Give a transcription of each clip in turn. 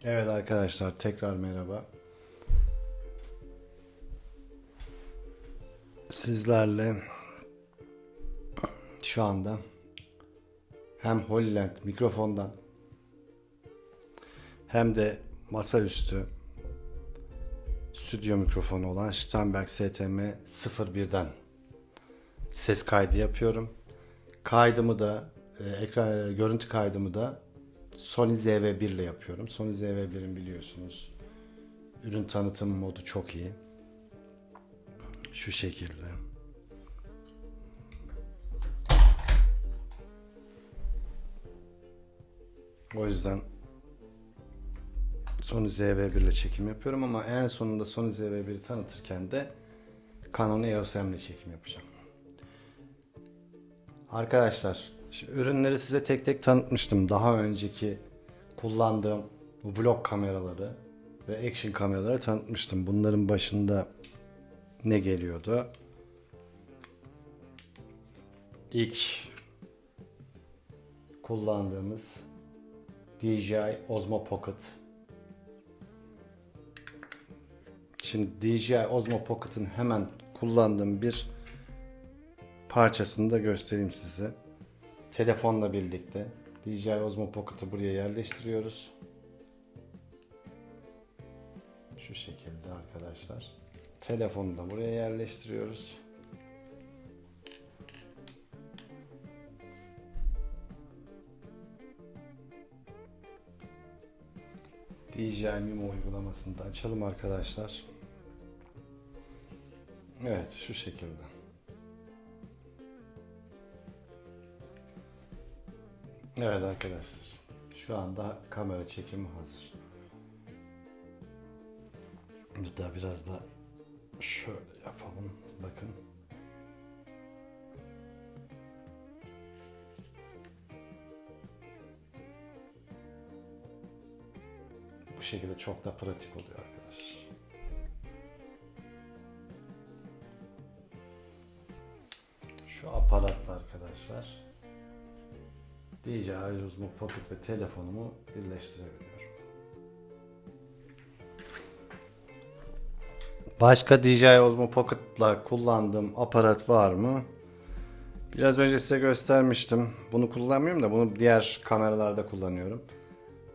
Evet arkadaşlar, tekrar merhaba. Sizlerle şu anda hem Hollyland mikrofondan hem de masaüstü stüdyo mikrofonu olan Steinberg STM-01'den ses kaydı yapıyorum. Kaydımı da görüntü kaydımı da Sony ZV-1 ile yapıyorum. Sony ZV-1'in biliyorsunuz ürün tanıtım modu çok iyi. Şu şekilde. O yüzden Sony ZV-1 ile çekim yapıyorum ama en sonunda Sony ZV-1'i tanıtırken de Canon EOS M ile çekim yapacağım. Arkadaşlar, şimdi ürünleri size tek tek tanıtmıştım. Daha önceki kullandığım vlog kameraları ve action kameraları tanıtmıştım. Bunların başında ne geliyordu? İlk kullandığımız DJI Osmo Pocket. Şimdi DJI Osmo Pocket'ın hemen kullandığım bir parçasını da göstereyim size. Telefonla birlikte DJI Osmo Pocket'ı buraya yerleştiriyoruz. Şu şekilde arkadaşlar. Telefonu da buraya yerleştiriyoruz. DJI Mimo uygulamasını da açalım arkadaşlar. Evet, şu şekilde. Evet arkadaşlar. Şu anda kamera çekimi hazır. Biraz da şöyle yapalım. Bakın. Bu şekilde çok da pratik oluyor arkadaşlar. Şu aparatla arkadaşlar DJI Osmo Pocket ve telefonumu birleştirebiliyorum. Başka DJI Osmo Pocket'la kullandığım aparat var mı? Biraz önce size göstermiştim. Bunu kullanmıyorum da bunu diğer kameralarda kullanıyorum.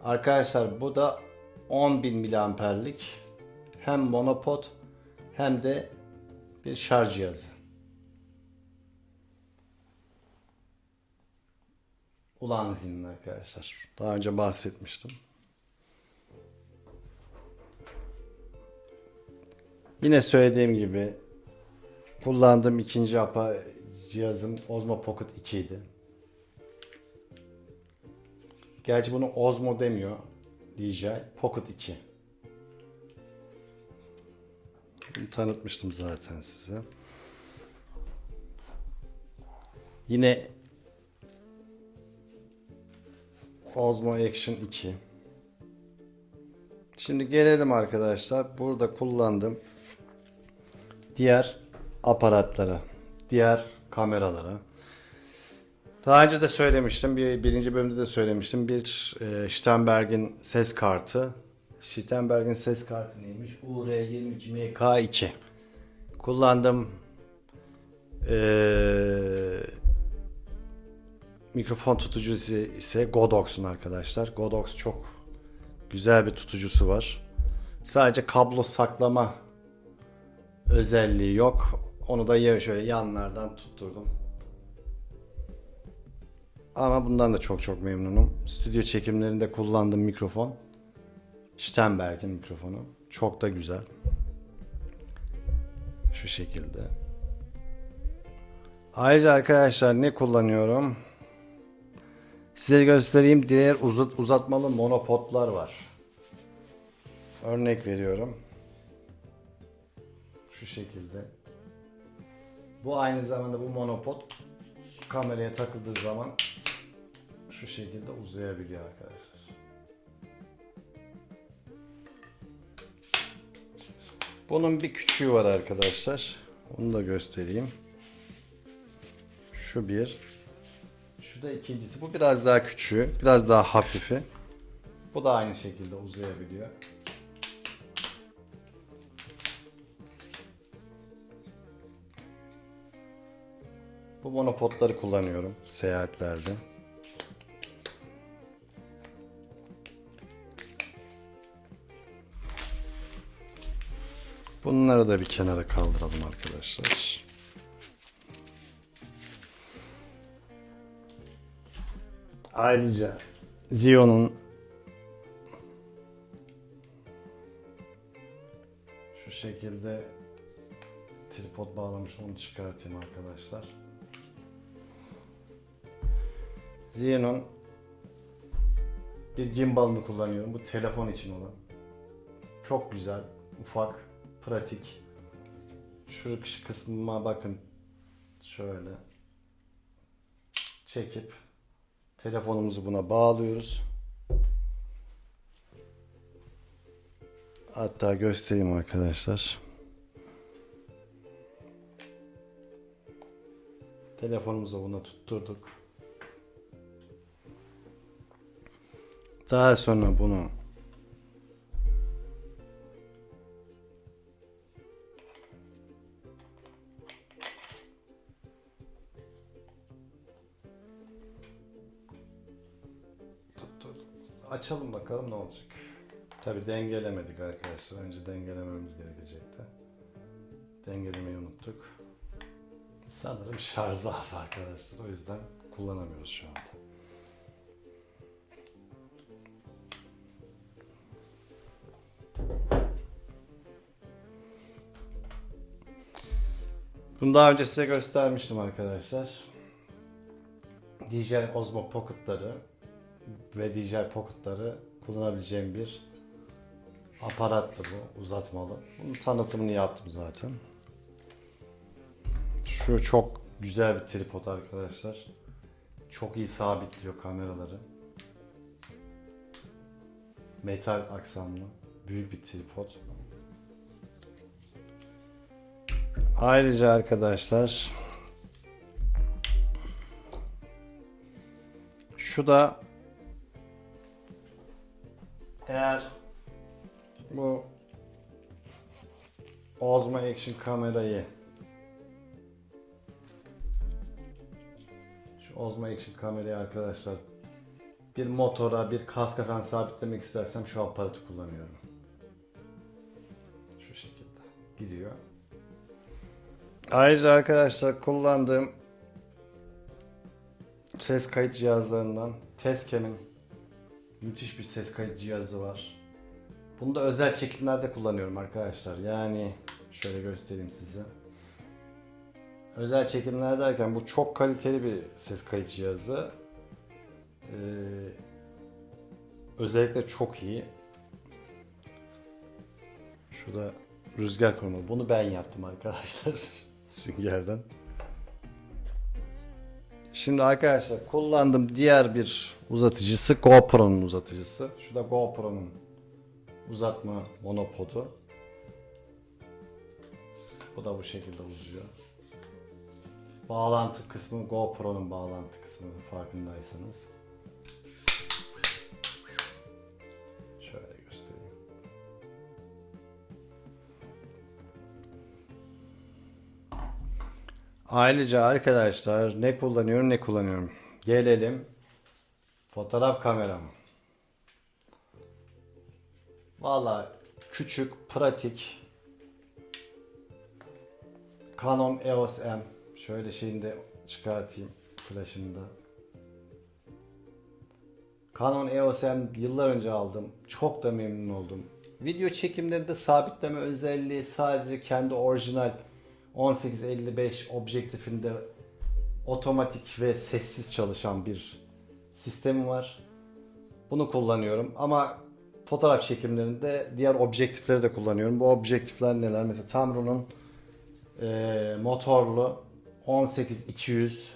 Arkadaşlar bu da 10.000 miliamperlik hem monopod hem de bir şarj cihazı. Ulan zilin arkadaşlar. Daha önce bahsetmiştim. Yine söylediğim gibi kullandığım ikinci cihazım Osmo Pocket 2 idi. Gerçi bunu Osmo demiyor DJI Pocket 2. Bunu tanıtmıştım zaten size. Yine Osmo Action 2. Şimdi gelelim arkadaşlar. Burada kullandığım diğer aparatlara, diğer kameralara. Daha önce de söylemiştim. Birinci bölümde de söylemiştim. Bir Steinberg'in ses kartı. Steinberg'in ses kartı neymiş? UR22MK2. Kullandığım mikrofon tutucusu ise Godox'un arkadaşlar. Godox çok güzel bir tutucusu var. Sadece kablo saklama özelliği yok. Onu da şöyle yanlardan tutturdum. Ama bundan da çok memnunum. Stüdyo çekimlerinde kullandığım mikrofon Steinberg'in mikrofonu. Çok da güzel. Şu şekilde. Ayrıca arkadaşlar ne kullanıyorum? Size göstereyim. Diğer uzatmalı monopodlar var. Örnek veriyorum. Şu şekilde. Bu aynı zamanda bu monopod kameraya takıldığı zaman şu şekilde uzayabiliyor arkadaşlar. Bunun bir küçüğü var arkadaşlar. Onu da göstereyim. Şu bir. Şu da ikincisi. Bu biraz daha küçüğü. Biraz daha hafifi. Bu da aynı şekilde uzayabiliyor. Bu monopodları kullanıyorum seyahatlerde. Bunları da bir kenara kaldıralım arkadaşlar. Ayrıca Zion'un şu şekilde tripod bağlamış, onu çıkartayım arkadaşlar. Zion'un bir gimbalını kullanıyorum. Bu telefon için olan. Çok güzel, ufak, pratik. Şu kısmıma bakın. Şöyle çekip telefonumuzu buna bağlıyoruz. Hatta göstereyim arkadaşlar. Telefonumuzu buna tutturduk. Daha sonra bunu tutturduk. Açalım bakalım ne olacak. Tabi dengelemedik arkadaşlar. Önce dengelememiz gerekecekti. Dengelemeyi unuttuk. Sanırım şarjı az arkadaşlar. O yüzden kullanamıyoruz şu anda. Bunu daha önce size göstermiştim arkadaşlar. DJI Osmo Pocket'ları ve DJI Pocket'ları kullanabileceğim bir aparattı bu, uzatmalı. Bunun tanıtımını yaptım zaten. Şu çok güzel bir tripod arkadaşlar. Çok iyi sabitliyor kameraları. Metal aksamlı, büyük bir tripod. Ayrıca arkadaşlar şu da, eğer bu Osmo Action kamerayı, şu Osmo Action kamerayı arkadaşlar bir motora, bir kaska falan sabitlemek istersem şu aparatı kullanıyorum. Şu şekilde gidiyor. Ayrıca arkadaşlar kullandığım ses kayıt cihazlarından Tascam'in müthiş bir ses kayıt cihazı var. Bunu da özel çekimlerde kullanıyorum arkadaşlar. Yani şöyle göstereyim size. Özel çekimler derken bu çok kaliteli bir ses kayıt cihazı. Özellikle çok iyi. Şurada rüzgar korumalı. Bunu ben yaptım arkadaşlar. Süngerden. Şimdi arkadaşlar kullandığım diğer bir uzatıcısı GoPro'nun uzatıcısı. Şu da GoPro'nun uzatma monopodu. Bu da bu şekilde uzuyor. Bağlantı kısmı GoPro'nun bağlantı kısmı, farkındaysanız. Şöyle göstereyim. Ayrıca arkadaşlar ne kullanıyorum? Gelelim fotoğraf kameram. Valla küçük, pratik Canon EOS M. Şöyle şeyini de çıkartayım, flash'ını da. Canon EOS M yıllar önce aldım. Çok da memnun oldum. Video çekimlerinde sabitleme özelliği sadece kendi orijinal 18-55 objektifinde otomatik ve sessiz çalışan bir sistemi var. Bunu kullanıyorum ama fotoğraf çekimlerinde diğer objektifleri de kullanıyorum. Bu objektifler neler? Mesela Tamron'un motorlu 18-200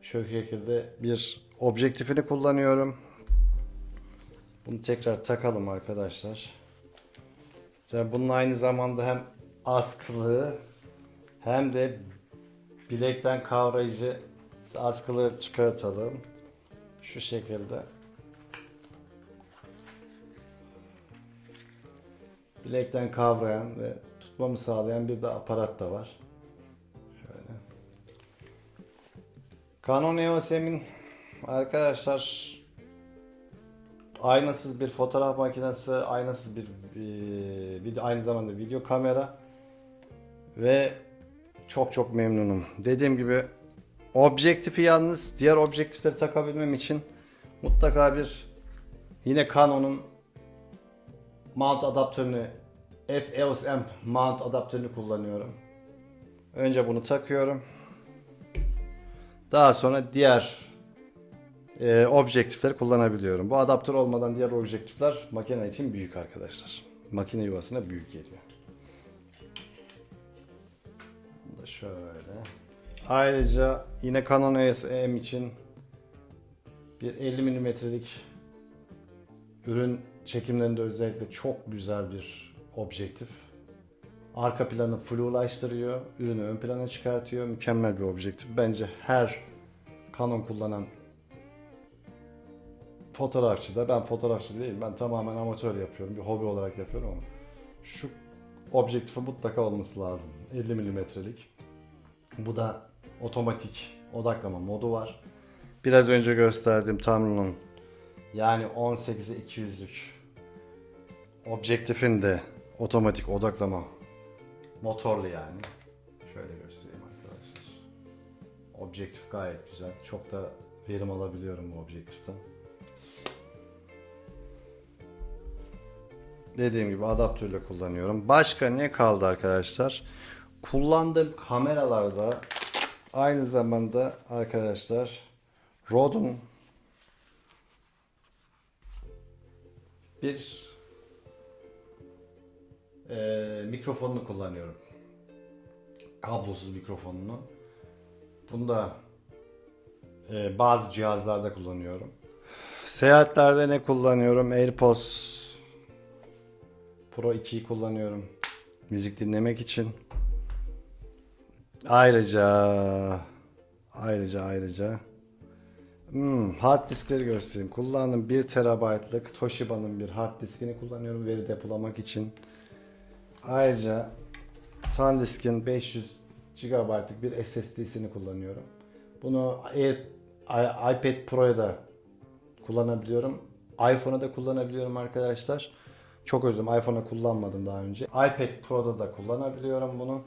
şu şekilde bir objektifini kullanıyorum. Bunu tekrar takalım arkadaşlar. Yani bunun aynı zamanda hem askılığı hem de bilekten kavrayıcı. Askılığı çıkartalım. Şu şekilde. bilekten kavrayan ve tutmamı sağlayan bir de aparat da var. Şöyle. Canon EOS M'in arkadaşlar aynasız bir fotoğraf makinesi, aynasız bir video, aynı zamanda video kamera ve çok memnunum. Dediğim gibi objektifi yalnız diğer objektifleri takabilmem için mutlaka bir yine Canon'un mount adaptörünü F-EOS M mount adaptörünü kullanıyorum. Önce bunu takıyorum. Daha sonra diğer objektifleri kullanabiliyorum. Bu adaptör olmadan diğer objektifler makine için büyük arkadaşlar. Makine yuvasına büyük geliyor. Bunu da şöyle. Ayrıca yine Canon EOS M için bir 50 milimetrelik ürün çekimlerinde özellikle çok güzel bir objektif. Arka planı flulaştırıyor, ürünü ön plana çıkartıyor. Mükemmel bir objektif. Bence her Canon kullanan fotoğrafçı da, ben fotoğrafçı değilim, ben tamamen amatör yapıyorum, bir hobi olarak yapıyorum ama şu objektifi mutlaka olması lazım. 50 milimetrelik. Bu da otomatik odaklama modu var. Biraz önce gösterdiğim Tamron'un yani 18'e 200'lük objektifin de otomatik odaklama motorlu yani. Şöyle göstereyim arkadaşlar. Objektif gayet güzel. Çok da verim alabiliyorum bu objektiften. Dediğim gibi adaptörle kullanıyorum. Başka ne kaldı arkadaşlar? Kullandığım kameralarda aynı zamanda arkadaşlar Rode'un bir mikrofonunu kullanıyorum. Kablosuz mikrofonunu. Bunu da bazı cihazlarda kullanıyorum. Seyahatlerde ne kullanıyorum? AirPods Pro 2'yi kullanıyorum. Müzik dinlemek için. Ayrıca hard diskleri göstereyim. Kullandığım 1 TB'lık Toshiba'nın bir hard diskini kullanıyorum veri depolamak için. Ayrıca SanDisk'in 500 GB'lık bir SSD'sini kullanıyorum. Bunu iPad Pro'ya da kullanabiliyorum. iPhone'a da kullanabiliyorum arkadaşlar. Çok özür dilerim, iPhone'a kullanmadım daha önce. iPad Pro'da da kullanabiliyorum bunu.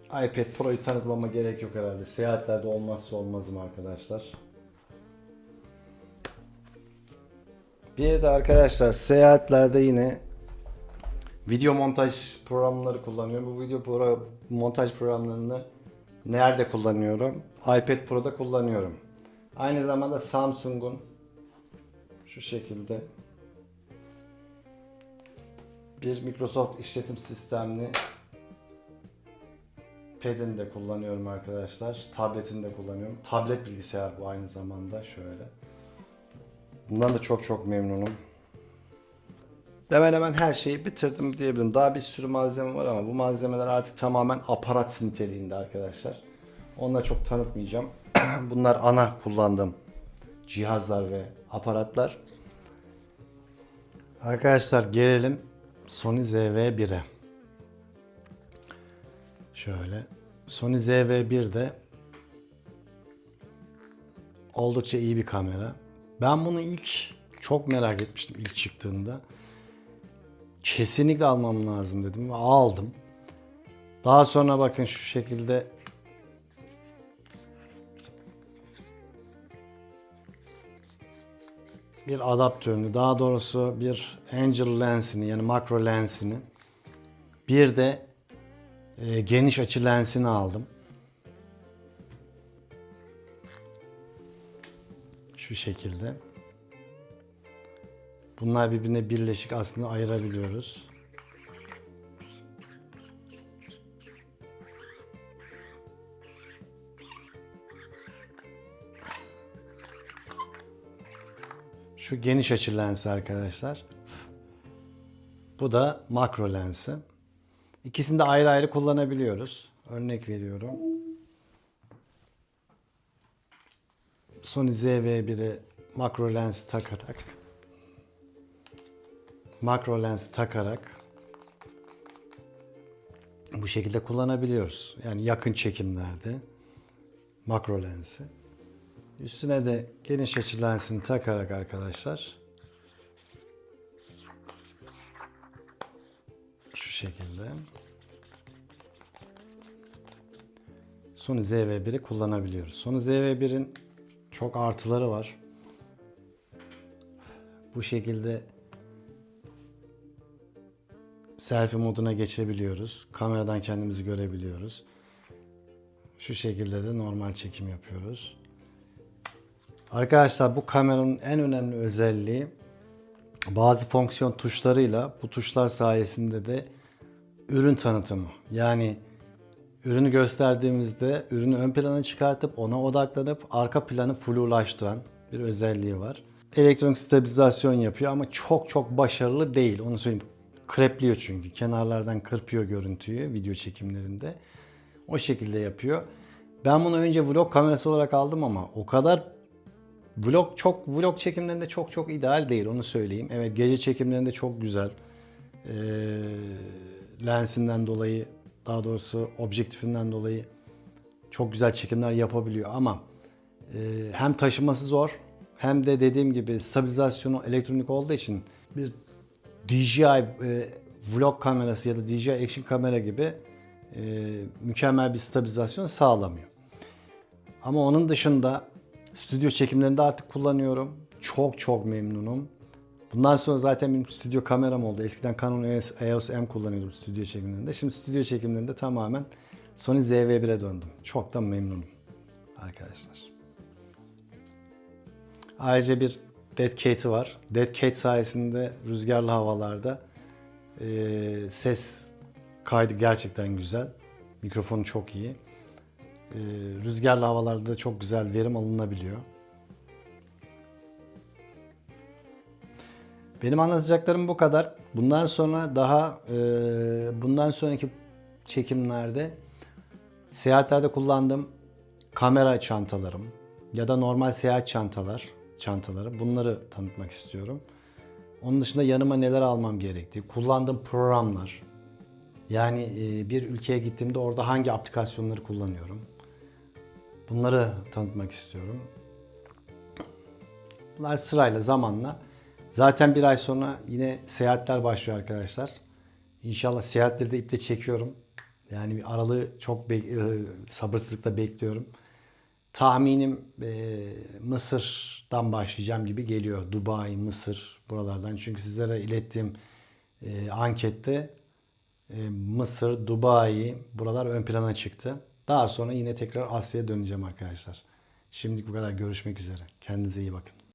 iPad Pro'yu tanıtmama gerek yok herhalde. Seyahatlerde olmazsa olmazım arkadaşlar. Bir de arkadaşlar seyahatlerde yine video montaj programları kullanıyorum. Bu montaj programlarını nerede kullanıyorum? iPad Pro'da kullanıyorum. Aynı zamanda Samsung'un şu şekilde bir Microsoft işletim sistemli pad'ini de kullanıyorum arkadaşlar. Tabletini de kullanıyorum. Tablet bilgisayar bu aynı zamanda şöyle. Bundan da çok memnunum. Hemen her şeyi bitirdim diyebilirim. Daha bir sürü malzeme var ama bu malzemeler artık tamamen aparat niteliğinde arkadaşlar. Onları çok tanıtmayacağım. Bunlar ana kullandığım cihazlar ve aparatlar. Arkadaşlar gelelim Sony ZV-1'e. Şöyle. Sony ZV-1 de oldukça iyi bir kamera. Ben bunu çok merak etmiştim ilk çıktığında. Kesinlikle almam lazım dedim ve aldım. Daha sonra bakın şu şekilde bir adaptörünü, daha doğrusu bir Angel lensini yani makro lensini, bir de geniş açı lensini aldım. Şu şekilde. Bunlar birbirine birleşik, aslında ayırabiliyoruz. Şu geniş açı lensi arkadaşlar. Bu da makro lensi. İkisini de ayrı ayrı kullanabiliyoruz. Örnek veriyorum. Sony ZV-1'e makro lensi takarak makro lens takarak bu şekilde kullanabiliyoruz. Yani yakın çekimlerde makro lensi. Üstüne de geniş açı lensini takarak arkadaşlar şu şekilde Sony ZV-1'i kullanabiliyoruz. Sony ZV-1'in çok artıları var. Bu şekilde selfie moduna geçebiliyoruz. Kameradan kendimizi görebiliyoruz. Şu şekilde de normal çekim yapıyoruz. Arkadaşlar bu kameranın en önemli özelliği bazı fonksiyon tuşlarıyla bu tuşlar sayesinde de ürün tanıtımı. Yani ürünü gösterdiğimizde ürünü ön plana çıkartıp ona odaklanıp arka planı flulaştıran bir özelliği var. Elektronik stabilizasyon yapıyor ama çok başarılı değil. Onu söyleyeyim. Krepliyor çünkü. Kenarlardan kırpıyor görüntüyü video çekimlerinde. O şekilde yapıyor. Ben bunu önce vlog kamerası olarak aldım ama o kadar vlog çekimlerinde çok ideal değil, onu söyleyeyim. Evet, gece çekimlerinde çok güzel. Lensinden dolayı, daha doğrusu objektifinden dolayı çok güzel çekimler yapabiliyor ama hem taşıması zor hem de dediğim gibi stabilizasyonu elektronik olduğu için bir DJI vlog kamerası ya da DJI action kamera gibi mükemmel bir stabilizasyon sağlamıyor. Ama onun dışında stüdyo çekimlerinde artık kullanıyorum. Çok memnunum. Bundan sonra zaten benim stüdyo kameram oldu. Eskiden Canon EOS M kullanıyordum stüdyo çekimlerinde. Şimdi stüdyo çekimlerinde tamamen Sony ZV-1'e döndüm. Çok da memnunum arkadaşlar. Ayrıca bir Dead Cat'i var. Dead Cat sayesinde rüzgarlı havalarda ses kaydı gerçekten güzel. Mikrofonu çok iyi. Rüzgarlı havalarda da çok güzel verim alınabiliyor. Benim anlatacaklarım bu kadar. Bundan sonra bundan sonraki çekimlerde seyahatlerde kullandığım kamera çantalarım ya da normal seyahat çantaları bunları tanıtmak istiyorum. Onun dışında yanıma neler almam gerektiği, kullandığım programlar. Yani bir ülkeye gittiğimde orada hangi aplikasyonları kullanıyorum. Bunları tanıtmak istiyorum. Bunlar sırayla, zamanla. Zaten bir ay sonra yine seyahatler başlıyor arkadaşlar. İnşallah seyahatleri de iple çekiyorum. Yani bir aralığı çok sabırsızlıkla bekliyorum. Tahminim Mısır'dan başlayacağım gibi geliyor. Dubai, Mısır buralardan. Çünkü sizlere ilettiğim ankette Mısır, Dubai buralar ön plana çıktı. Daha sonra yine tekrar Asya'ya döneceğim arkadaşlar. Şimdilik bu kadar. Görüşmek üzere. Kendinize iyi bakın.